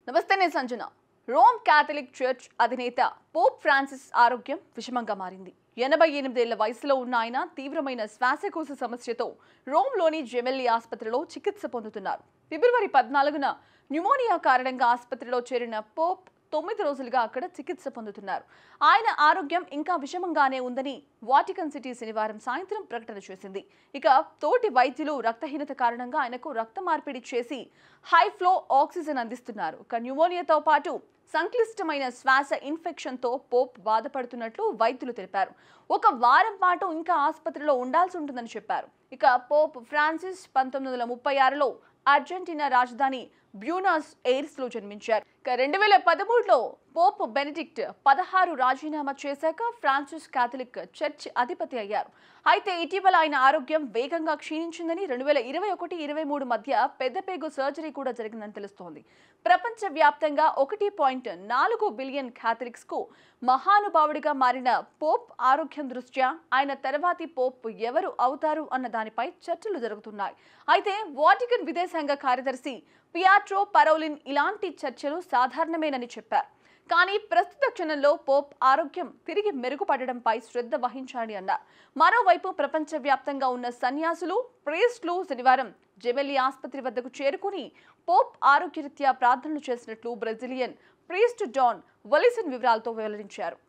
నమస్తే నేను Sanjana. Rome Catholic church అధినేత పోప్ ఫ్రాన్సిస్ ఆరోగ్యం విషమంగా మారింది. 88 ఏళ్ల వయసులో ఉన్న ఆయన తీవ్రమైన శ్వాసకోశ సమస్యతో రోమ్లోని జెమెల్లి ఆసుపత్రిలో చికిత్స పొందుతున్నారు. ఫిబ్రవరి 14న న్యూమోనియా కారణంగా ఆసుపత్రిలో చేరిన పోప్ 9 రోజులుగా అక్కడ చికిత్స పొందుతున్నారు. ఆయన ఆరోగ్యం ఇంకా విషమంగానే ఉందని వాటికన్ సిటీ శనివారం సాయంత్రం ప్రకటన చేసింది. ఇక తోటి వైద్యులు రక్తహీనత కారణంగా ఆయనకు రక్త మార్పిడి చేసి హై ఫ్లో ఆక్సిజన్ అందిస్తున్నారు. ఇక న్యూమోనియాతో పాటు సంక్లిష్టమైన శ్వాస ఇన్ఫెక్షన్తో పోప్ బాధపడుతున్నట్లు వైద్యులు తెలిపారు. ఒక వారం పాటు ఇంకా ఆసుపత్రిలో ఉండాల్సి ఉంటుందని చెప్పారు. ఇక పోప్ ఫ్రాన్సిస్ 1936లో అర్జెంటీనా రాజధాని బ్యూనాస్ ఎయిర్స్ లో జన్మించారు. 2013లో పోప్ బెనెడిక్ట్ 16 రాజీనామా చేశాక ఫ్రాన్సిస్ క్యాథలిక్ చర్చ్ అధిపతి అయ్యారు. అయితే ఇటీవల ఆయన ఆరోగ్యం వేగంగా క్షీణించిందని 2021-23 మధ్య పెద్దపేగు సర్జరీ కూడా జరిగిందని తెలుస్తోంది. ప్రపంచవ్యాప్తంగా 1.4 బిలియన్ క్యాథలిక్స్ కు మహానుభావుడిగా మారిన పోప్ ఆరోగ్యం దృష్ట్యా ఆయన తర్వాతి పోప్ ఎవరు అవుతారు అన్న దానిపై చర్చలు జరుగుతున్నాయి. అయితే వాటికన్ విదేశాంగ కార్యదర్శి పియాట్రో పరోలిన్ ఇలాంటి చర్చలు సాధారణమేనని చెప్పారు. కానీ ప్రస్తుత క్షణంలో పోప్ ఆరోగ్యం తిరిగి మెరుగుపడడంపై శ్రద్ధ వహించాలని అన్నారు. మరోవైపు ప్రపంచవ్యాప్తంగా ఉన్న సన్యాసులు, ప్రీస్టులు శనివారం జెమెల్లి ఆసుపత్రి వద్దకు చేరుకుని పోప్ ఆరోగ్యరీత్యా ప్రార్థనలు చేసినట్లు బ్రెజిలియన్ ప్రీస్ట్ డాన్ వలిసన్ వివరాలతో వెల్లడించారు.